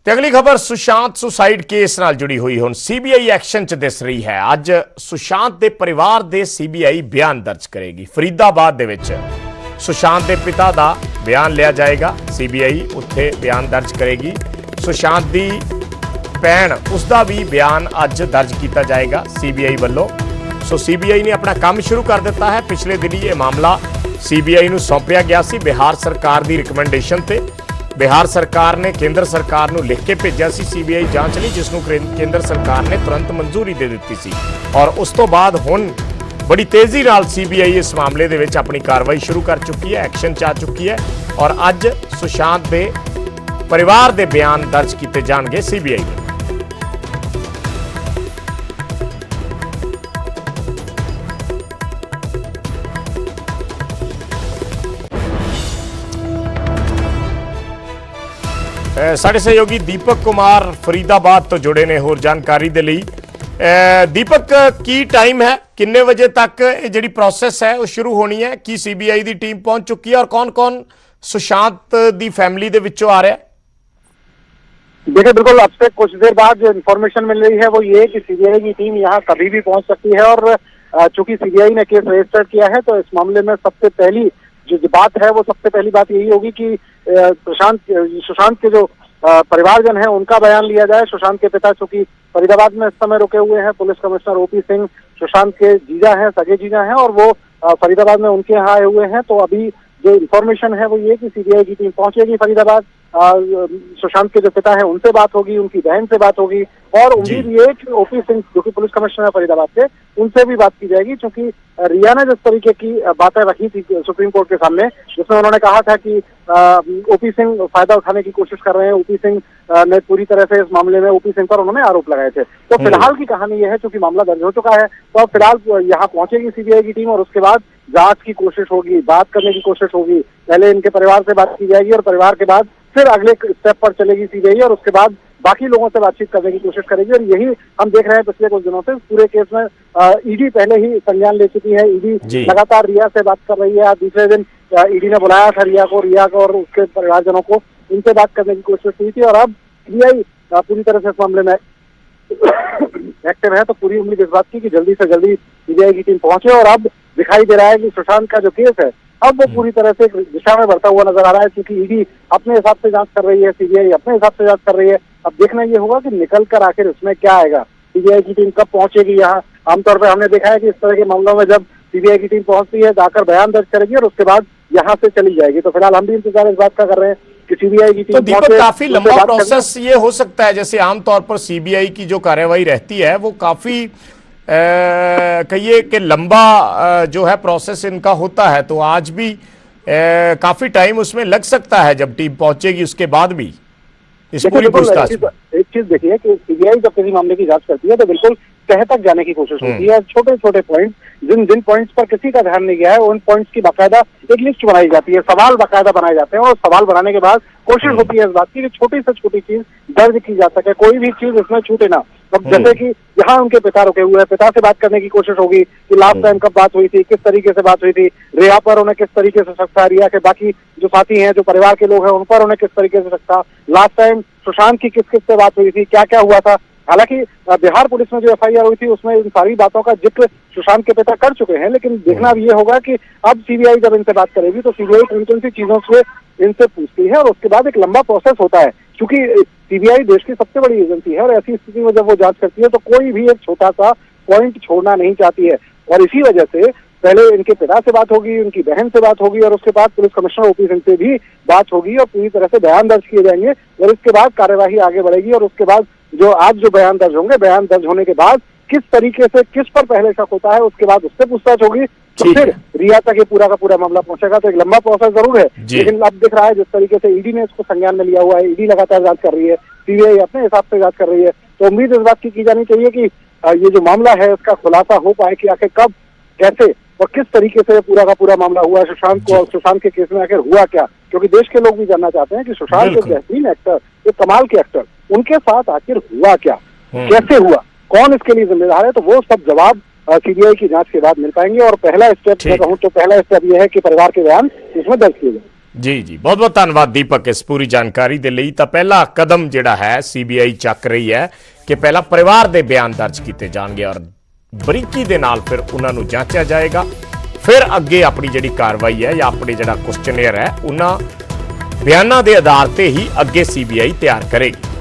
ਤੇ ਅਗਲੀ ਖਬਰ ਸੁਸ਼ਾਂਤ ਸੁਸਾਈਡ ਕੇਸ ਨਾਲ ਜੁੜੀ ਹੋਈ ਹੁਣ ਸੀਬੀਆਈ ਐਕਸ਼ਨ 'ਚ ਦਿਸ ਰਹੀ ਹੈ। ਅੱਜ ਸੁਸ਼ਾਂਤ ਦੇ ਪਰਿਵਾਰ ਦੇ ਸੀਬੀਆਈ ਬਿਆਨ ਦਰਜ ਕਰੇਗੀ। ਫਰੀਦਾਬਾਦ ਦੇ ਵਿੱਚ ਸੁਸ਼ਾਂਤ ਦੇ ਪਿਤਾ ਦਾ ਬਿਆਨ ਲਿਆ ਜਾਏਗਾ। ਸੀਬੀਆਈ ਉੱਥੇ ਬਿਆਨ ਦਰਜ ਕਰੇਗੀ। ਸੁਸ਼ਾਂਤ ਦੀ ਭੈਣ ਉਸ ਦਾ ਵੀ ਬਿਆਨ ਅੱਜ ਦਰਜ ਕੀਤਾ ਜਾਏਗਾ ਸੀਬੀਆਈ ਵੱਲੋਂ। ਸੋ ਸੀਬੀਆਈ ਨੇ ਆਪਣਾ ਕੰਮ ਸ਼ੁਰੂ ਕਰ ਦਿੱਤਾ ਹੈ। ਪਿਛਲੇ ਦਿਨੀ ਇਹ ਮਾਮਲਾ ਸੀਬੀਆਈ ਨੂੰ ਸੌਂਪਿਆ ਗਿਆ ਸੀ ਬਿਹਾਰ ਸਰਕਾਰ ਦੀ ਰਿਕਮੈਂਡੇਸ਼ਨ ਤੇ। बिहार सरकार ने केंद्र सरकार ਨੂੰ लिख के भेजा सी सीबीआई जांच ਲਈ, जिस ਨੂੰ केंद्र सरकार ने तुरंत मंजूरी दे दी सी और उस तो बाद हुण बड़ी तेजी नाल सीबीआई इस मामले दे विच अपनी कार्रवाई शुरू कर चुकी है, एक्शन च आ चुकी है और अज सुशांत दे परिवार दे बयान दर्ज किए जाणगे सीबीआई ने। साढ़े सहयोगी दीपक कुमार फरीदाबाद तो जुड़े ने होर जानकारी दे लई। दीपक, की टाइम है, किन्ने बजे तक जिहड़ी प्रोसेस है वो शुरू होनी है? की सीबीआई दी टीम पहुंच चुकी है और कौन कौन सुशांत दी फैमिली दे विचों आ रहा है? देखिए, बिल्कुल अब से कुछ देर बाद जो इन्फॉर्मेशन मिल रही है वो ये कि सीबीआई की टीम यहाँ कभी भी पहुंच सकती है और चूंकि सीबीआई ने केस रजिस्टर किया है तो इस मामले में सबसे पहली जो बात है वो सबसे पहली बात यही होगी कि सुशांत के जो परिवारजन है उनका बयान लिया जाए। सुशांत के पिता चूंकि फरीदाबाद में इस समय रुके हुए हैं, police commissioner OP Singh Sushant के जीजा हैं, सगे जीजा हैं और वो फरीदाबाद में उनके यहाँ आए हुए हैं। तो अभी जो इन्फॉर्मेशन है वो ये कि सीबीआई की टीम पहुंचेगी फरीदाबाद। सुशांत के जो पिता है उनसे बात होगी, उनकी बहन से बात होगी और उम्मीद ये कि ओपी सिंह जो कि पुलिस कमिश्नर है फरीदाबाद के, उनसे भी बात की जाएगी। क्योंकि रिया ने जिस तरीके की बातें रखी थी सुप्रीम कोर्ट के सामने, जिसमें उन्होंने कहा था कि ओपी सिंह फायदा उठाने की कोशिश कर रहे हैं, ओपी सिंह ने पूरी तरह से इस मामले में ओपी सिंह पर उन्होंने आरोप लगाए थे। तो फिलहाल की कहानी यह है, चूंकि मामला दर्ज हो चुका है तो अब फिलहाल यहाँ पहुंचेगी सीबीआई की टीम और उसके बाद जांच की कोशिश होगी, बात करने की कोशिश होगी। पहले इनके परिवार से बात की जाएगी और परिवार के बाद फिर अगले स्टेप पर चलेगी सीबीआई और उसके बाद बाकी लोगों से बातचीत करने की कोशिश करेगी। और यही हम देख रहे हैं पिछले कुछ दिनों से पूरे केस में ईडी पहले ही संज्ञान ले चुकी है। ईडी लगातार रिया से बात कर रही है। आज दूसरे दिन ईडी ने बुलाया था रिया को और उसके परिवारजनों को, इनसे बात करने की कोशिश हुई थी और अब सीबीआई पूरी तरह से इस मामले में एक्टिव है। तो पूरी उम्मीद इस बात की कि जल्दी से जल्दी सीबीआई की टीम पहुंचे और अब दिखाई दे रहा है कि सुशांत का जो केस है अब वो पूरी तरह से दिशा में बढ़ता हुआ नजर आ रहा है। क्योंकि ईडी अपने हिसाब से जांच कर रही है, सीबीआई अपने हिसाब से जांच कर रही है। अब देखना ये होगा कि निकल कर आखिर इसमें क्या आएगा, सीबीआई की टीम कब पहुंचेगी यहाँ। आमतौर पर हमने देखा है कि इस तरह के मामलों में जब सीबीआई की टीम पहुंचती है जाकर बयान दर्ज करेगी और उसके बाद यहाँ से चली जाएगी। तो फिलहाल हम भी इंतजार इस बात का कर रहे हैं कि सीबीआई की टीम। तो दीपक, काफी लंबा प्रोसेस ये हो सकता है, जैसे आमतौर पर सीबीआई की जो कार्यवाही रहती है वो काफी कहिए कि लंबा जो है प्रोसेस इनका होता है। तो आज भी काफी टाइम उसमें लग सकता है जब टीम पहुंचेगी उसके बाद भी इस पूरी पूछताछ। एक चीज देखिए कि सीबीआई जब किसी मामले की जांच करती है तो बिल्कुल तह तक जाने की कोशिश होती है। छोटे छोटे पॉइंट जिन पॉइंट्स पर किसी का ध्यान नहीं गया है उन पॉइंट्स की बाकायदा एक लिस्ट बनाई जाती है, सवाल बाकायदा बनाए जाते हैं और सवाल बनाने के बाद कोशिश होती है इस बात की कि छोटी से छोटी चीज दर्ज की जा सके, कोई भी चीज इसमें छूटे ना। अब जैसे कि यहाँ उनके पिता रुके हुए हैं, पिता से बात करने की कोशिश होगी कि लास्ट टाइम कब बात हुई थी, किस तरीके से बात हुई थी, रिया पर उन्हें किस तरीके से शक था, रिया के बाकी जो साथी हैं, जो परिवार के लोग हैं उन पर उन्हें किस तरीके से शक था, लास्ट टाइम सुशांत की किस किस से बात हुई थी, क्या क्या हुआ था। हालांकि बिहार पुलिस में जो एफआईआर हुई थी उसमें इन सारी बातों का जिक्र सुशांत के पिता कर चुके हैं। लेकिन देखना अब ये होगा कि अब सीबीआई जब इनसे बात करेगी तो सीबीआई कौन सी चीजों से इनसे पूछती है और उसके बाद एक लंबा प्रोसेस होता है। क्योंकि सीबीआई देश की सबसे बड़ी एजेंसी है और ऐसी स्थिति में जब वो जांच करती है तो कोई भी एक छोटा सा पॉइंट छोड़ना नहीं चाहती है। और इसी वजह से पहले इनके पिता से बात होगी, उनकी बहन से बात होगी और उसके बाद पुलिस कमिश्नर ओपी सिंह से भी बात होगी और पूरी तरह से बयान दर्ज किए जाएंगे और इसके बाद कार्यवाही आगे बढ़ेगी। और उसके बाद जो आज जो बयान दर्ज होंगे, बयान दर्ज होने के बाद किस तरीके से किस पर पहले शक होता है उसके बाद उससे पूछताछ होगी तो फिर रिया तक ये पूरा का पूरा मामला पहुंचेगा। तो एक लंबा प्रोसेस जरूर है, लेकिन अब दिख रहा है जिस तरीके से ईडी ने इसको संज्ञान में लिया हुआ है, ईडी लगातार जांच कर रही है, सीबीआई अपने हिसाब से जांच कर रही है। तो उम्मीद इस बात की जानी चाहिए कि ये जो मामला है उसका खुलासा हो पाए कि आखिर कब, कैसे और किस तरीके से पूरा का पूरा मामला हुआ सुशांत को और सुशांत के केस में आखिर हुआ क्या। क्योंकि देश के लोग भी जानना चाहते हैं कि सुशांत के बेहतरीन एक्टर, एक कमाल के एक्टर, उनके साथ आखिर हुआ क्या, कैसे हुआ, कौन इसके लिए जिम्मेदार है। तो वो सब जवाब सीबीआई की जांच के बाद मिल पाएंगे। और पहला स्टेप मैं कहूँ तो पहला स्टेप यह है कि परिवार के बयान इसमें दर्ज किए जाए। ਜੀ ਜੀ, ਬਹੁਤ ਬਹੁਤ ਧੰਨਵਾਦ ਦੀਪਕ ਇਸ ਪੂਰੀ ਜਾਣਕਾਰੀ ਦੇ ਲਈ। ਤਾਂ ਪਹਿਲਾ ਕਦਮ ਜਿਹੜਾ ਹੈ ਸੀਬੀਆਈ ਚੱਕ ਰਹੀ ਹੈ ਕਿ ਪਹਿਲਾਂ ਪਰਿਵਾਰ ਦੇ ਬਿਆਨ ਦਰਜ ਕੀਤੇ ਜਾਣਗੇ ਔਰ ਬਰੀਕੀ ਦੇ ਨਾਲ ਫਿਰ ਉਹਨਾਂ ਨੂੰ ਜਾਂਚਿਆ ਜਾਏਗਾ, ਫਿਰ ਅੱਗੇ ਆਪਣੀ ਜਿਹੜੀ ਕਾਰਵਾਈ ਹੈ ਜਾਂ ਆਪਣੇ ਜਿਹੜਾ ਕੁਐਸਚਨੇਅਰ ਹੈ ਉਹਨਾਂ ਬਿਆਨਾਂ ਦੇ ਆਧਾਰ ਤੇ ਹੀ ਅੱਗੇ ਸੀਬੀਆਈ ਤਿਆਰ ਕਰੇਗੀ।